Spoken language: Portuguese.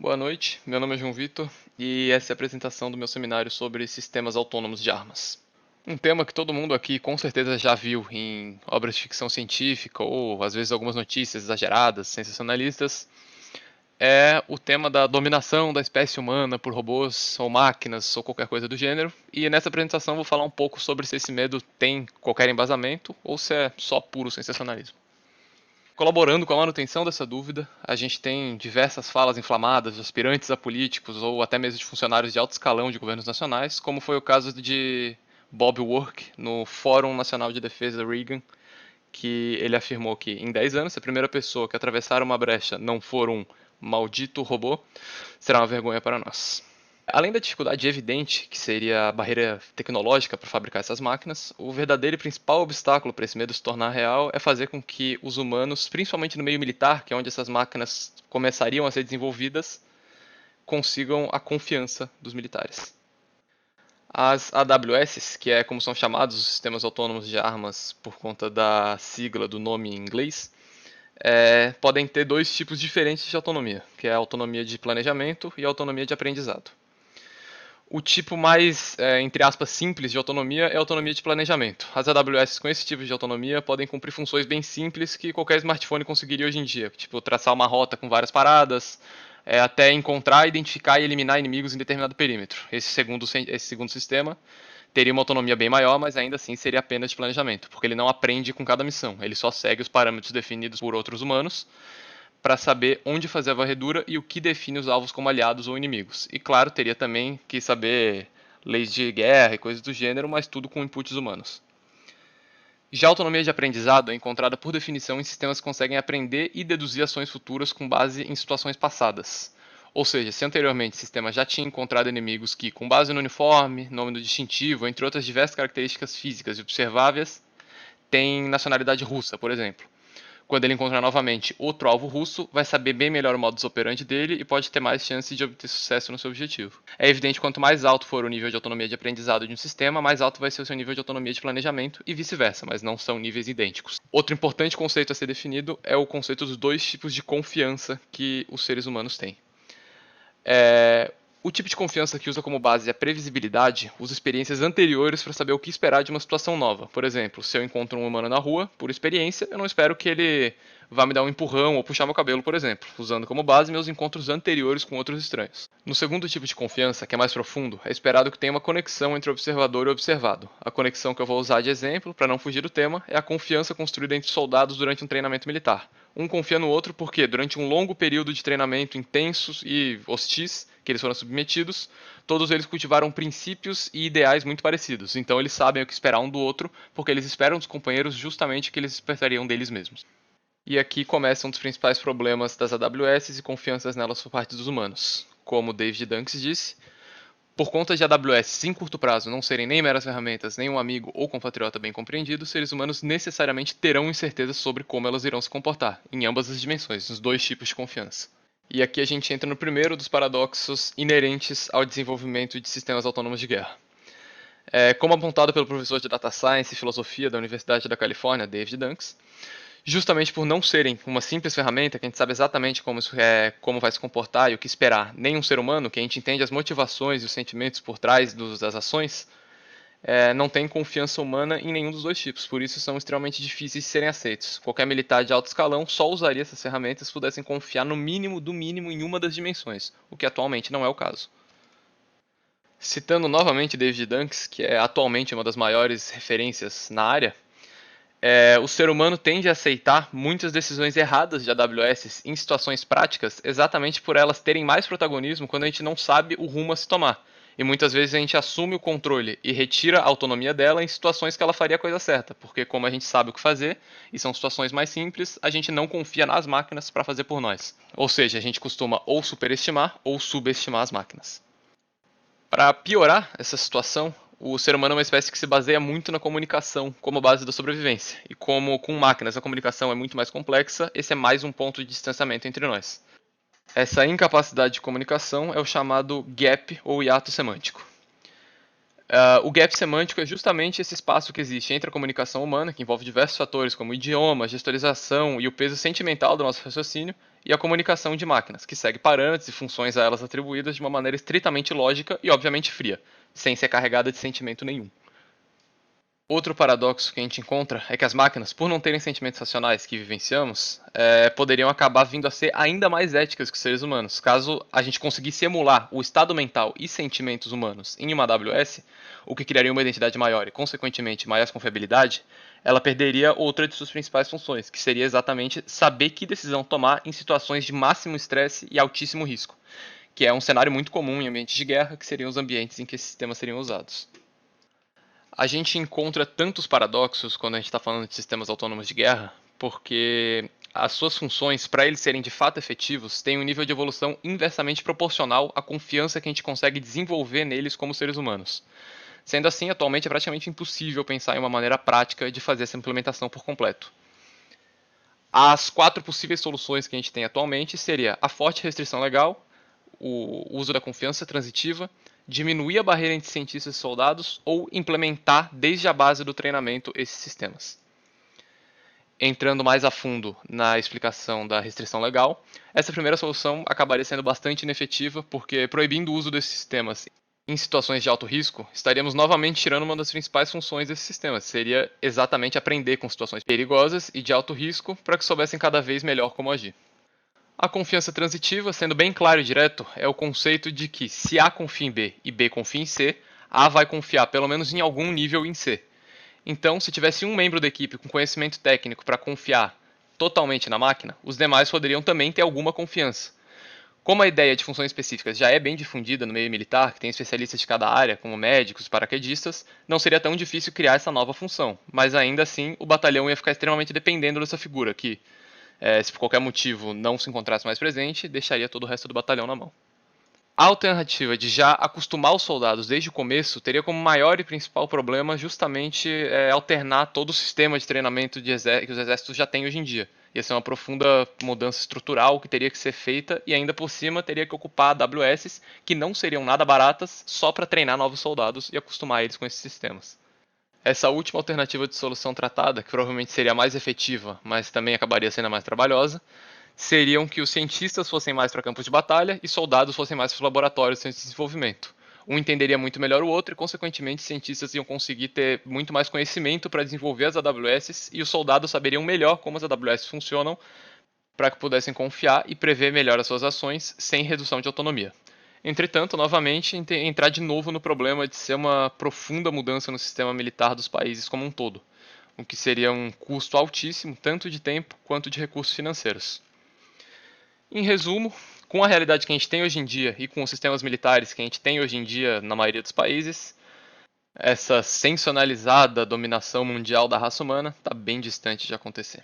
Boa noite, meu nome é João Vitor e essa é a apresentação do meu seminário sobre sistemas autônomos de armas. Um tema que todo mundo aqui com certeza já viu em obras de ficção científica ou às vezes algumas notícias exageradas, sensacionalistas, é o tema da dominação da espécie humana por robôs ou máquinas ou qualquer coisa do gênero. E nessa apresentação vou falar um pouco sobre se esse medo tem qualquer embasamento ou se é só puro sensacionalismo. Colaborando com a manutenção dessa dúvida, a gente tem diversas falas inflamadas de aspirantes a políticos ou até mesmo de funcionários de alto escalão de governos nacionais, como foi o caso de Bob Work no Fórum Nacional de Defesa Reagan, que ele afirmou que em 10 anos, se a primeira pessoa que atravessar uma brecha não for um maldito robô, será uma vergonha para nós. Além da dificuldade evidente, que seria a barreira tecnológica para fabricar essas máquinas, o verdadeiro e principal obstáculo para esse medo se tornar real é fazer com que os humanos, principalmente no meio militar, que é onde essas máquinas começariam a ser desenvolvidas, consigam a confiança dos militares. As AWS, que é como são chamados os sistemas autônomos de armas por conta da sigla do nome em inglês, podem ter dois tipos diferentes de autonomia, que é a autonomia de planejamento e a autonomia de aprendizado. O tipo mais, entre aspas, simples de autonomia é a autonomia de planejamento. As AWS com esse tipo de autonomia podem cumprir funções bem simples que qualquer smartphone conseguiria hoje em dia, tipo traçar uma rota com várias paradas, até encontrar, identificar e eliminar inimigos em determinado perímetro. Esse segundo sistema teria uma autonomia bem maior, mas ainda assim seria apenas de planejamento, porque ele não aprende com cada missão, ele só segue os parâmetros definidos por outros humanos para saber onde fazer a varredura e o que define os alvos como aliados ou inimigos. E claro, teria também que saber leis de guerra e coisas do gênero, mas tudo com inputs humanos. Já a autonomia de aprendizado é encontrada por definição em sistemas que conseguem aprender e deduzir ações futuras com base em situações passadas. Ou seja, se anteriormente o sistema já tinha encontrado inimigos que, com base no uniforme, nome do distintivo, entre outras diversas características físicas e observáveis, têm nacionalidade russa, por exemplo. Quando ele encontrar novamente outro alvo russo, vai saber bem melhor o modus operandi dele e pode ter mais chance de obter sucesso no seu objetivo. É evidente que quanto mais alto for o nível de autonomia de aprendizado de um sistema, mais alto vai ser o seu nível de autonomia de planejamento e vice-versa, mas não são níveis idênticos. Outro importante conceito a ser definido é o conceito dos dois tipos de confiança que os seres humanos têm. O tipo de confiança que usa como base a previsibilidade usa experiências anteriores para saber o que esperar de uma situação nova. Por exemplo, se eu encontro um humano na rua, por experiência, eu não espero que ele vá me dar um empurrão ou puxar meu cabelo, por exemplo, usando como base meus encontros anteriores com outros estranhos. No segundo tipo de confiança, que é mais profundo, é esperado que tenha uma conexão entre o observador e o observado. A conexão que eu vou usar de exemplo, para não fugir do tema, é a confiança construída entre soldados durante um treinamento militar. Um confia no outro porque, durante um longo período de treinamento intensos e hostis que eles foram submetidos, todos eles cultivaram princípios e ideais muito parecidos. Então eles sabem o que esperar um do outro, porque eles esperam dos companheiros justamente o que eles esperariam deles mesmos. E aqui começa um dos principais problemas das AWS e confianças nelas por parte dos humanos. Como David Dunks disse, por conta de AWS em curto prazo não serem nem meras ferramentas, nem um amigo ou compatriota bem compreendido, seres humanos necessariamente terão incerteza sobre como elas irão se comportar, em ambas as dimensões, nos dois tipos de confiança. E aqui a gente entra no primeiro dos paradoxos inerentes ao desenvolvimento de sistemas autônomos de guerra. Como apontado pelo professor de Data Science e Filosofia da Universidade da Califórnia, David Dunks, justamente por não serem uma simples ferramenta que a gente sabe exatamente como vai se comportar e o que esperar, nem um ser humano, que a gente entende as motivações e os sentimentos por trás das ações, não tem confiança humana em nenhum dos dois tipos, por isso são extremamente difíceis de serem aceitos. Qualquer militar de alto escalão só usaria essas ferramentas se pudessem confiar no mínimo do mínimo em uma das dimensões, o que atualmente não é o caso. Citando novamente David Dunks, que é atualmente uma das maiores referências na área, o ser humano tende a aceitar muitas decisões erradas de AWS em situações práticas, exatamente por elas terem mais protagonismo quando a gente não sabe o rumo a se tomar. E muitas vezes a gente assume o controle e retira a autonomia dela em situações que ela faria a coisa certa, porque como a gente sabe o que fazer, e são situações mais simples, a gente não confia nas máquinas para fazer por nós. Ou seja, a gente costuma ou superestimar ou subestimar as máquinas. Para piorar essa situação, o ser humano é uma espécie que se baseia muito na comunicação como base da sobrevivência. E como com máquinas a comunicação é muito mais complexa, esse é mais um ponto de distanciamento entre nós. Essa incapacidade de comunicação é o chamado gap ou hiato semântico. O gap semântico é justamente esse espaço que existe entre a comunicação humana, que envolve diversos fatores como idioma, gestorização e o peso sentimental do nosso raciocínio, e a comunicação de máquinas, que segue parâmetros e funções a elas atribuídas de uma maneira estritamente lógica e obviamente fria, sem ser carregada de sentimento nenhum. Outro paradoxo que a gente encontra é que as máquinas, por não terem sentimentos racionais que vivenciamos, poderiam acabar vindo a ser ainda mais éticas que os seres humanos. Caso a gente conseguisse emular o estado mental e sentimentos humanos em uma AWS, o que criaria uma identidade maior e, consequentemente, maior confiabilidade, ela perderia outra de suas principais funções, que seria exatamente saber que decisão tomar em situações de máximo estresse e altíssimo risco, que é um cenário muito comum em ambientes de guerra, que seriam os ambientes em que esses sistemas seriam usados. A gente encontra tantos paradoxos quando a gente está falando de sistemas autônomos de guerra, porque as suas funções, para eles serem de fato efetivos, têm um nível de evolução inversamente proporcional à confiança que a gente consegue desenvolver neles como seres humanos. Sendo assim, atualmente é praticamente impossível pensar em uma maneira prática de fazer essa implementação por completo. As 4 possíveis soluções que a gente tem atualmente seria a forte restrição legal, o uso da confiança transitiva, diminuir a barreira entre cientistas e soldados ou implementar desde a base do treinamento esses sistemas. Entrando mais a fundo na explicação da restrição legal, essa primeira solução acabaria sendo bastante inefetiva, porque proibindo o uso desses sistemas em situações de alto risco, estaríamos novamente tirando uma das principais funções desses sistemas, seria exatamente aprender com situações perigosas e de alto risco para que soubessem cada vez melhor como agir. A confiança transitiva, sendo bem claro e direto, é o conceito de que se A confia em B e B confia em C, A vai confiar pelo menos em algum nível em C. Então, se tivesse um membro da equipe com conhecimento técnico para confiar totalmente na máquina, os demais poderiam também ter alguma confiança. Como a ideia de funções específicas já é bem difundida no meio militar, que tem especialistas de cada área, como médicos e paraquedistas, não seria tão difícil criar essa nova função, mas ainda assim o batalhão ia ficar extremamente dependendo dessa figura, que, se por qualquer motivo não se encontrasse mais presente, deixaria todo o resto do batalhão na mão. A alternativa de já acostumar os soldados desde o começo teria como maior e principal problema justamente alternar todo o sistema de treinamento que os exércitos já têm hoje em dia. Ia ser uma profunda mudança estrutural que teria que ser feita e ainda por cima teria que ocupar AWS que não seriam nada baratas só para treinar novos soldados e acostumar eles com esses sistemas. Essa última alternativa de solução tratada, que provavelmente seria mais efetiva, mas também acabaria sendo a mais trabalhosa, seriam que os cientistas fossem mais para campos de batalha e soldados fossem mais para laboratórios de desenvolvimento. Um entenderia muito melhor o outro e, consequentemente, os cientistas iam conseguir ter muito mais conhecimento para desenvolver as AWS e os soldados saberiam melhor como as AWS funcionam para que pudessem confiar e prever melhor as suas ações sem redução de autonomia. Entretanto, novamente, entrar de novo no problema de ser uma profunda mudança no sistema militar dos países como um todo, o que seria um custo altíssimo, tanto de tempo quanto de recursos financeiros. Em resumo, com a realidade que a gente tem hoje em dia e com os sistemas militares que a gente tem hoje em dia na maioria dos países, essa sensacionalizada dominação mundial da raça humana está bem distante de acontecer.